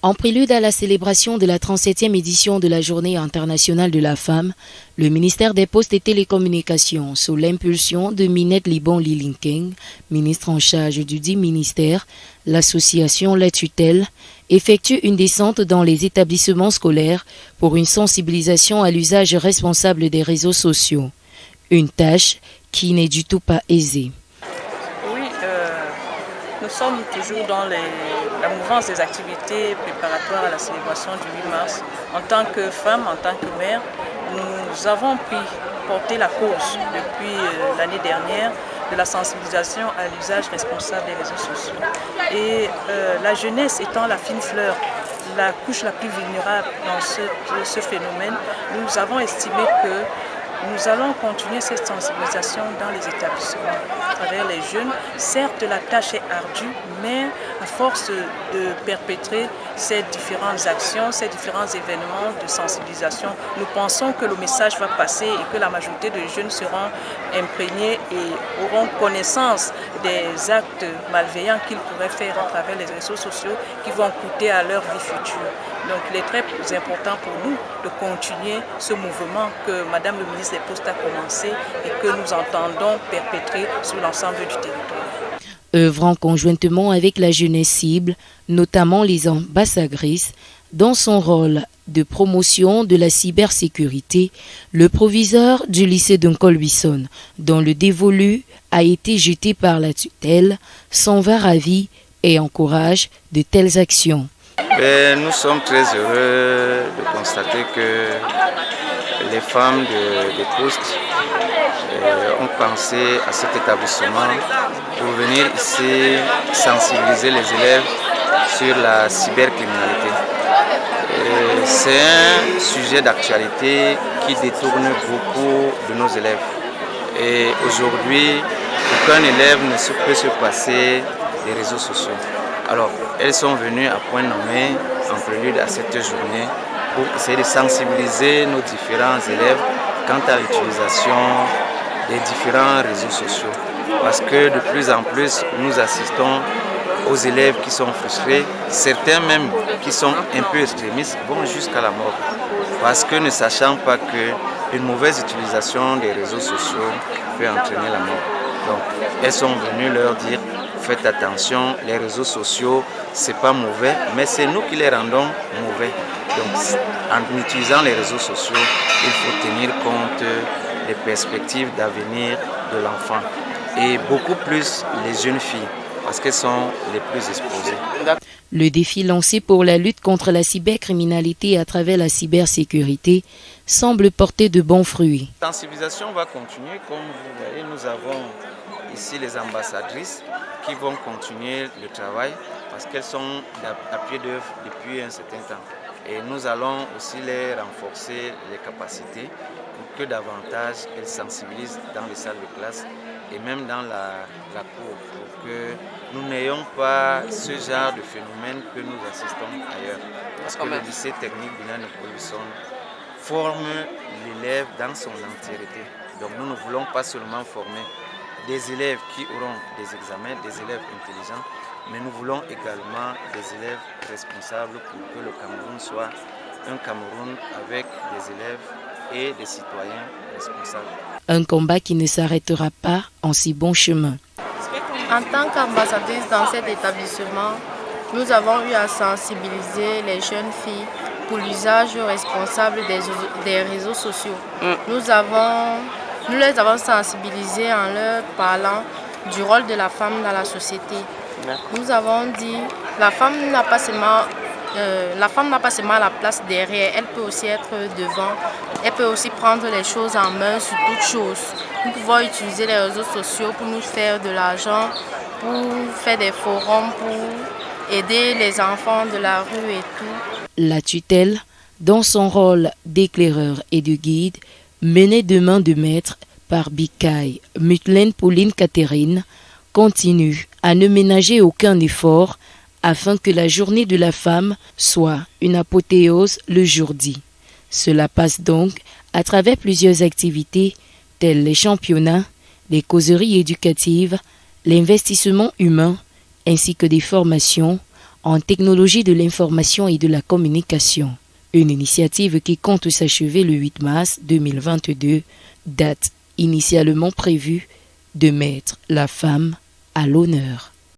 En prélude à la célébration de la 37e édition de la Journée internationale de la femme, le ministère des Postes et Télécommunications, sous l'impulsion de Minette Libon Lilinkeng, ministre en charge du dit ministère, l'association La Tutelle, effectue une descente dans les établissements scolaires pour une sensibilisation à l'usage responsable des réseaux sociaux. Une tâche qui n'est du tout pas aisée. Nous sommes toujours dans la mouvance des activités préparatoires à la célébration du 8 mars. En tant que femme, en tant que mère, nous avons porté la cause depuis l'année dernière de la sensibilisation à l'usage responsable des réseaux sociaux. Et la jeunesse étant la fine fleur, la couche la plus vulnérable dans ce phénomène, nous avons estimé que nous allons continuer cette sensibilisation dans les établissements à travers les jeunes. Certes, la tâche est ardue, mais à force de perpétrer ces différentes actions, ces différents événements de sensibilisation, nous pensons que le message va passer et que la majorité des jeunes seront imprégnés et auront connaissance des actes malveillants qu'ils pourraient faire à travers les réseaux sociaux qui vont coûter à leur vie future. Donc il est très important pour nous de continuer ce mouvement que Madame le ministre des Postes a commencé et que nous entendons perpétrer sur l'ensemble du territoire. Œuvrant conjointement avec la jeunesse cible, notamment les ambassadrices, dans son rôle de promotion de la cybersécurité, le proviseur du lycée d'Uncolbison, dont le dévolu a été jeté par la tutelle, s'en va ravi et encourage de telles actions. Nous sommes très heureux de constater que les femmes des postes ont pensé à cet établissement pour venir ici sensibiliser les élèves sur la cybercriminalité. C'est un sujet d'actualité qui détourne beaucoup de nos élèves. Et aujourd'hui, aucun élève ne peut se passer des réseaux sociaux. Alors, elles sont venues à point nommé en prélude à cette journée pour essayer de sensibiliser nos différents élèves quant à l'utilisation des différents réseaux sociaux. Parce que de plus en plus, nous assistons aux élèves qui sont frustrés, certains même qui sont un peu extrémistes vont jusqu'à la mort. Parce que ne sachant pas qu'une mauvaise utilisation des réseaux sociaux peut entraîner la mort. Donc, elles sont venues leur dire: faites attention, les réseaux sociaux, c'est pas mauvais, mais c'est nous qui les rendons mauvais. Donc, en utilisant les réseaux sociaux, il faut tenir compte des perspectives d'avenir de l'enfant. Et beaucoup plus les jeunes filles, parce qu'elles sont les plus exposées. Le défi lancé pour la lutte contre la cybercriminalité à travers la cybersécurité semble porter de bons fruits. La sensibilisation va continuer. Comme vous voyez, nous avons ici les ambassadrices qui vont continuer le travail parce qu'elles sont à pied d'œuvre depuis un certain temps. Et nous allons aussi les renforcer les capacités pour que davantage elles sensibilisent dans les salles de classe et même dans la cour pour que nous n'ayons pas ce genre de phénomène que nous assistons ailleurs. Parce que le lycée technique Binane Colbison forme l'élève dans son entièreté. Donc nous ne voulons pas seulement former des élèves qui auront des examens, des élèves intelligents, mais nous voulons également des élèves responsables pour que le Cameroun soit un Cameroun avec des élèves et des citoyens responsables. Un combat qui ne s'arrêtera pas en si bon chemin. En tant qu'ambassadrice dans cet établissement, nous avons eu à sensibiliser les jeunes filles pour l'usage responsable des réseaux sociaux. Nous les avons sensibilisées en leur parlant du rôle de la femme dans la société. Nous avons dit la femme n'a pas seulement la place derrière, elle peut aussi être devant, elle peut aussi prendre les choses en main sur toutes choses. Nous pouvons utiliser les réseaux sociaux pour nous faire de l'argent, pour faire des forums, pour aider les enfants de la rue et tout. La tutelle, dans son rôle d'éclaireur et de guide, menée de main de maître par Bikaï Mutlen Pauline Catherine, continue à ne ménager aucun effort afin que la journée de la femme soit une apothéose le jour dit. Cela passe donc à travers plusieurs activités telles les championnats, les causeries éducatives, l'investissement humain ainsi que des formations en technologie de l'information et de la communication. Une initiative qui compte s'achever le 8 mars 2022, date initialement prévue de mettre la femme à l'honneur.